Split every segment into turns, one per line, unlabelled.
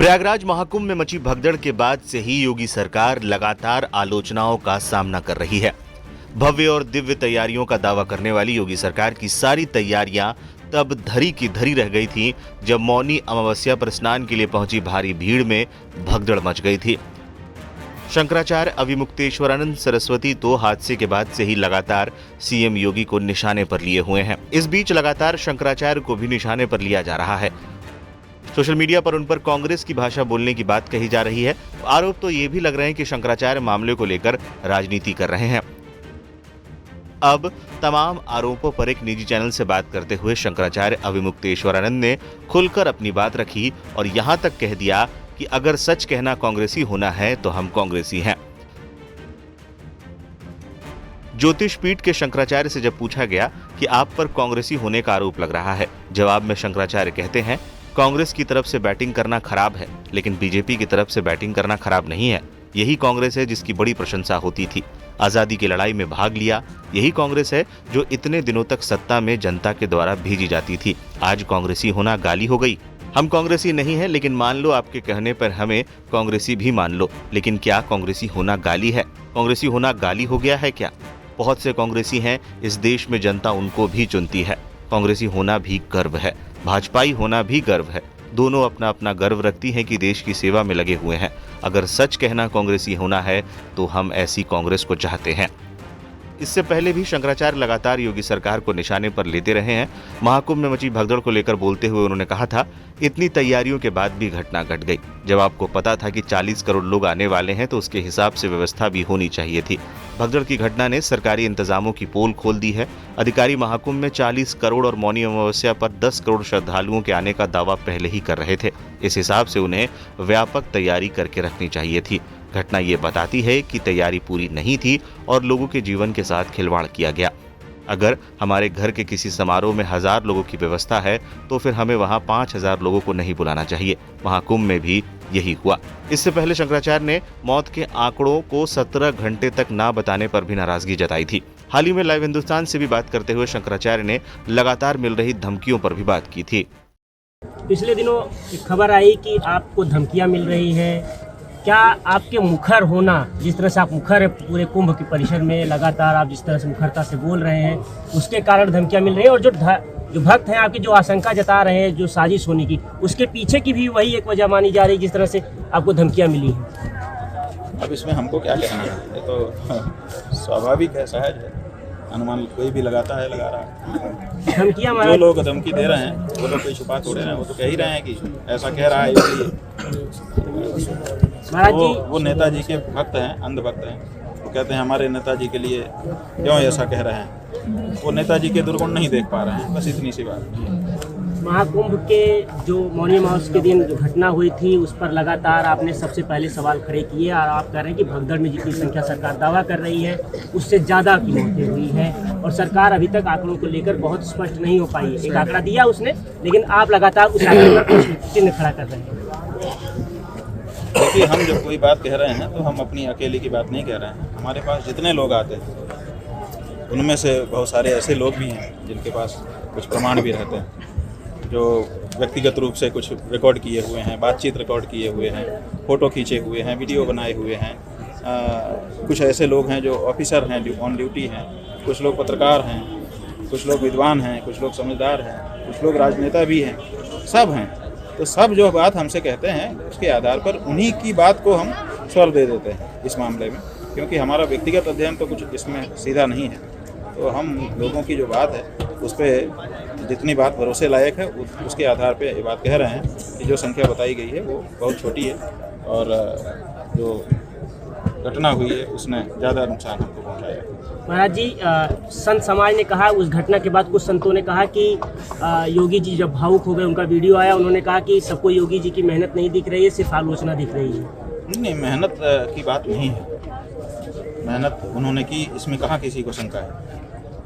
प्रयागराज महाकुंभ में मची भगदड़ के बाद से ही योगी सरकार लगातार आलोचनाओं का सामना कर रही है। भव्य और दिव्य तैयारियों का दावा करने वाली योगी सरकार की सारी तैयारियां तब धरी की धरी रह गई थी जब मौनी अमावस्या पर स्नान के लिए पहुंची भारी भीड़ में भगदड़ मच गई थी। शंकराचार्य अविमुक्तेश्वरानंद सरस्वती तो हादसे के बाद से ही लगातार सीएम योगी को निशाने पर लिए हुए हैं। इस बीच लगातार शंकराचार्य को भी निशाने पर लिया जा रहा है। सोशल मीडिया पर उन पर कांग्रेस की भाषा बोलने की बात कही जा रही है। आरोप तो ये भी लग रहे हैं कि शंकराचार्य मामले को लेकर राजनीति कर रहे हैं। अब तमाम आरोपों पर एक निजी चैनल से बात करते हुए शंकराचार्य अविमुक्तेश्वरानंद ने खुलकर अपनी बात रखी और यहां तक कह दिया कि अगर सच कहना कांग्रेसी होना है तो हम कांग्रेसी हैं। ज्योतिष पीठ के शंकराचार्य से जब पूछा गया कि आप पर कांग्रेसी होने का आरोप लग रहा है, जवाब में शंकराचार्य कहते हैं, कांग्रेस की तरफ से बैटिंग करना खराब है, लेकिन बीजेपी की तरफ से बैटिंग करना खराब नहीं है। यही कांग्रेस है जिसकी बड़ी प्रशंसा होती थी। आजादी की लड़ाई में भाग लिया। यही कांग्रेस है जो इतने दिनों तक सत्ता में जनता के द्वारा भेजी जाती थी। आज कांग्रेसी होना गाली हो गई। हम कांग्रेसी नहीं हैं, लेकिन मान लो आपके कहने पर हमें कांग्रेसी भी मान लो। लेकिन क्या कांग्रेसी होना गाली है? कांग्रेसी होना गाली हो गया है क्या? बहुत से कांग्रेसी हैं, इस देश में जनता उनको भी चुनती है। कांग्रेसी होना भी गर्व है, भाजपाई होना भी गर्व है। दोनों अपना अपना गर्व रखती हैं कि देश की सेवा में लगे हुए हैं। अगर सच कहना कांग्रेसी होना है तो हम ऐसी कांग्रेस को चाहते हैं। इससे पहले भी शंकराचार्य लगातार योगी सरकार को निशाने पर लेते रहे हैं। महाकुंभ में मची भगदड़ को लेकर बोलते हुए उन्होंने कहा था, इतनी तैयारियों के बाद भी घटना घट गई। जब आपको पता था कि 40 करोड़ लोग आने वाले हैं तो उसके हिसाब से व्यवस्था भी होनी चाहिए थी। भगदड़ की घटना ने सरकारी इंतजामों की पोल खोल दी है। अधिकारी महाकुंभ में 40 करोड़ और मौनी अमावस्या पर 10 करोड़ श्रद्धालुओं के आने का दावा पहले ही कर रहे थे। इस हिसाब से उन्हें व्यापक तैयारी करके रखनी चाहिए थी। घटना ये बताती है कि तैयारी पूरी नहीं थी और लोगों के जीवन के साथ खिलवाड़ किया गया। अगर हमारे घर के किसी समारोह में 1000 लोगों की व्यवस्था है तो फिर हमें वहां 5000 लोगों को नहीं बुलाना चाहिए। महाकुंभ में भी यही हुआ। इससे पहले शंकराचार्य ने मौत के आंकड़ों को 17 घंटे तक ना बताने पर भी नाराजगी जताई थी। हाल ही में लाइव हिंदुस्तान से भी बात करते हुए शंकराचार्य ने लगातार मिल रही धमकियों पर भी बात की थी।
पिछले दिनों एक खबर आई कि आपको धमकियां मिल रही है। क्या आपके मुखर होना, जिस तरह से आप मुखर है पूरे कुंभ के परिसर में, लगातार आप जिस तरह से मुखरता से बोल रहे हैं, उसके कारण धमकियां मिल रही है? और जो भक्त हैं आपकी जो आशंका जता रहे हैं जो साजिश होने की, उसके पीछे की भी वही एक वजह मानी जा रही है जिस तरह से आपको धमकियां मिली हैं?
अब इसमें हमको क्या कहना है, ये तो स्वाभाविक है, सहज है। अनुमान कोई भी लगाता है, लगा रहा है।
धमकियां
जो लोग धमकी दे रहे हैं वो लोग कोई छुपा थोड़े रहे हैं, वो तो कह ही रहे हैं कि ऐसा कह रहा है इसलिए।
महाराज जी,
वो नेताजी के भक्त हैं, अंधभक्त हैं। वो कहते हैं हमारे नेताजी के लिए क्यों ऐसा कह रहे हैं। वो नेताजी के दुर्गुण नहीं देख पा रहे हैं, बस इतनी सी बात।
महाकुंभ के जो मौनी अमावस्या के दिन जो घटना हुई थी उस पर लगातार आपने सबसे पहले सवाल खड़े किए और आप कह रहे हैं कि भगदड़ में जितनी संख्या सरकार दावा कर रही है उससे ज़्यादा की मौतें हुई हैं और सरकार अभी तक आंकड़ों को लेकर बहुत स्पष्ट नहीं हो पाई है। एक आंकड़ा दिया उसने, लेकिन आप लगातार उस आंकड़े पर कुछ चिन्ह खड़ा कर रहे हैं।
देखिए, हम जब कोई बात कह रहे हैं तो हम अपनी अकेले की बात नहीं कह रहे हैं। हमारे पास जितने लोग आते हैं उनमें से बहुत सारे ऐसे लोग भी हैं जिनके पास कुछ प्रमाण भी रहते हैं, जो व्यक्तिगत रूप से कुछ रिकॉर्ड किए हुए हैं, बातचीत रिकॉर्ड किए हुए हैं, फ़ोटो खींचे हुए हैं, वीडियो बनाए हुए हैं। कुछ ऐसे लोग हैं जो ऑफिसर हैं, ऑन ड्यूटी हैं, कुछ लोग पत्रकार हैं, कुछ लोग विद्वान हैं, कुछ लोग समझदार हैं, कुछ लोग राजनेता भी हैं, सब हैं। तो सब जो बात हमसे कहते हैं उसके आधार पर उन्हीं की बात को हम स्वर दे देते हैं इस मामले में, क्योंकि हमारा व्यक्तिगत अध्ययन तो कुछ इसमें सीधा नहीं है। तो हम लोगों की जो बात है उस पर जितनी बात भरोसे लायक है उसके आधार पे ये बात कह रहे हैं कि जो संख्या बताई गई है वो बहुत छोटी है और जो घटना हुई है उसने ज़्यादा नुकसान हमको पहुँचाया।
महाराज जी, संत समाज ने कहा, उस घटना के बाद कुछ संतों ने कहा कि योगी जी जब भावुक हो गए, उनका वीडियो आया, उन्होंने कहा कि सबको योगी जी की मेहनत नहीं दिख रही है, सिर्फ आलोचना दिख रही है।
नहीं, मेहनत की बात नहीं है। मेहनत उन्होंने की, इसमें कहाँ किसी को शंका है।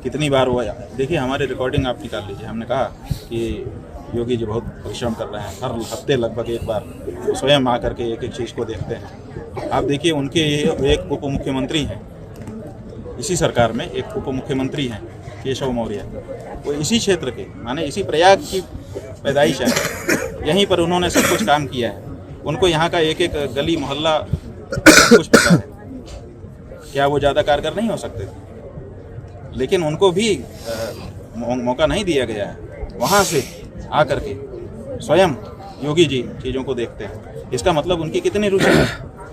कितनी बार हुआ, देखिए हमारे रिकॉर्डिंग आप निकाल लीजिए। हमने कहा कि योगी जी बहुत परिश्रम कर रहे हैं, हर हफ्ते लगभग एक बार स्वयं आकर के एक एक चीज़ को देखते हैं। आप देखिए, उनके एक उप मुख्यमंत्री हैं इसी सरकार में, एक उप मुख्यमंत्री हैं केशव मौर्य, वो इसी क्षेत्र के, माने इसी प्रयाग की पैदाइश है, यहीं पर उन्होंने सब कुछ काम किया है। उनको यहाँ का एक एक गली मोहल्ला सब कुछ पता है। क्या वो ज़्यादा कारगर नहीं हो सकते? लेकिन उनको भी मौका नहीं दिया गया है। वहाँ से आकर के स्वयं योगी जी चीज़ों को देखते हैं। इसका मतलब उनकी कितनी रुचि है,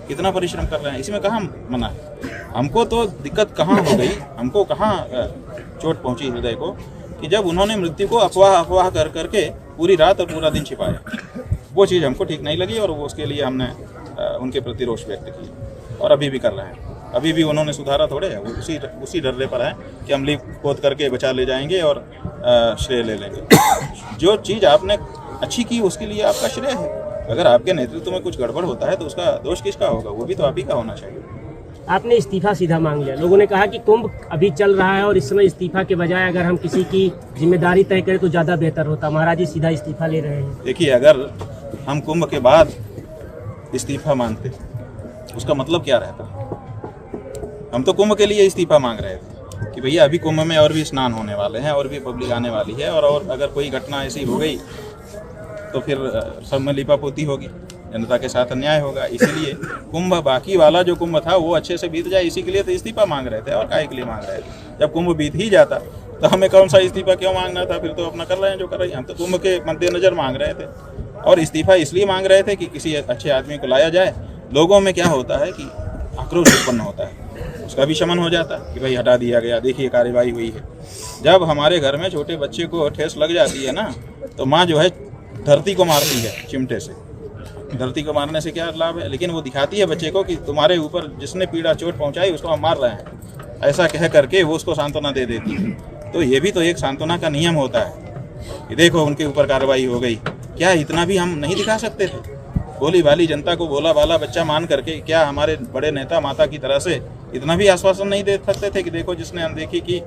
कितना परिश्रम कर रहे हैं, इसमें कहाँ मना है। हमको तो दिक्कत कहाँ हो गई, हमको कहाँ चोट पहुँची हृदय को, कि जब उन्होंने मृत्यु को अफवाह कर करके पूरी रात और पूरा दिन छिपाया। वो चीज़ हमको ठीक नहीं लगी और वो उसके लिए हमने उनके प्रति रोष व्यक्त किया और अभी भी कर रहे हैं। अभी भी उन्होंने सुधारा थोड़े है, वो उसी डर्रे पर है कि हम लीक खोद करके बचा ले जाएंगे और श्रेय ले लेंगे। जो चीज़ आपने अच्छी की उसके लिए आपका श्रेय है। अगर आपके नेतृत्व में कुछ गड़बड़ होता है तो उसका दोष किसका होगा? वो भी तो आप ही का होना चाहिए।
आपने इस्तीफा सीधा मांग लिया। लोगों ने कहा कि कुंभ अभी चल रहा है और इस समय इस्तीफा के बजाय अगर हम किसी की जिम्मेदारी तय करें तो ज़्यादा बेहतर होता। महाराज जी सीधा इस्तीफा ले रहे हैं।
देखिए, अगर हम कुंभ के बाद इस्तीफा मांगते उसका मतलब क्या रहता? हम तो कुंभ के लिए इस्तीफा मांग रहे थे कि भैया अभी कुंभ में और भी स्नान होने वाले हैं और भी पब्लिक आने वाली है और अगर कोई घटना ऐसी हो गई तो फिर सब में लिपापोती होगी, जनता के साथ अन्याय होगा। इसीलिए कुंभ, बाकी वाला जो कुंभ था वो अच्छे से बीत जाए, इसी के लिए तो इस्तीफा मांग रहे थे। और काहे के लिए मांग रहे थे? जब कुंभ बीत ही जाता तो हमें कौन सा इस्तीफा क्यों मांगना था? फिर तो अपना कर रहे हैं जो कर रहे हैं। हम तो कुंभ के मद्देनजर मांग रहे थे और इस्तीफा इसलिए मांग रहे थे कि किसी अच्छे आदमी को लाया जाए। लोगों में क्या होता है कि आक्रोश उत्पन्न होता है, उसका भी शमन हो जाता है कि भाई हटा दिया गया, देखिए कार्रवाई हुई है। जब हमारे घर में छोटे बच्चे को ठेस लग जाती है ना, तो माँ जो है धरती को मारती है चिमटे से। धरती को मारने से क्या लाभ है? लेकिन वो दिखाती है बच्चे को कि तुम्हारे ऊपर जिसने पीड़ा चोट पहुंचाई उसको हम मार रहे हैं, ऐसा कह करके वो उसको सांत्वना दे देती है। तो ये भी तो एक सांत्वना का नियम होता है कि देखो उनके ऊपर कार्रवाई हो गई। क्या इतना भी हम नहीं दिखा सकते थे? भोली भाली जनता को भोला भाला बच्चा मान करके क्या हमारे बड़े नेता माता की तरह से इतना भी आश्वासन नहीं दे सकते थे कि देखो जिसने अनदेखी की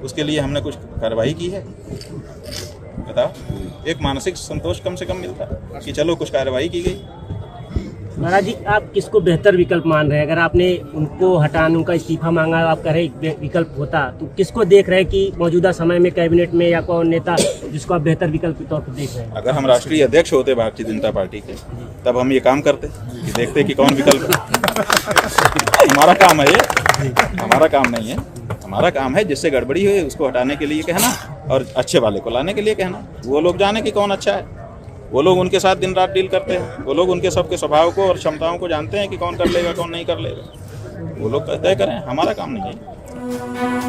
उसके लिए हमने कुछ कार्रवाई की है? बताओ, एक मानसिक संतोष कम से कम मिलता कि चलो कुछ कार्रवाई की गई।
महाराज जी, आप किसको बेहतर विकल्प मान रहे हैं? अगर आपने उनको हटाने, उनका इस्तीफा मांगा, आप कह रहे विकल्प होता, तो किसको देख रहे हैं कि मौजूदा समय में कैबिनेट में या कौन नेता जिसको आप बेहतर विकल्प के तौर पर देख रहे हैं?
अगर हम राष्ट्रीय अध्यक्ष होते भारतीय जनता पार्टी के, तब हम ये काम करते कि देखते कि कौन विकल्प है। हमारा काम है ये, हमारा काम नहीं है। हमारा काम है जिससे गड़बड़ी हुई उसको हटाने के लिए कहना और अच्छे वाले को लाने के लिए कहना। वो लोग जाने कि कौन अच्छा है, वो लोग उनके साथ दिन रात डील करते हैं, वो लोग उनके सबके स्वभाव को और क्षमताओं को जानते हैं कि कौन कर लेगा कौन नहीं कर लेगा। वो लोग तय करें, हमारा काम नहीं है।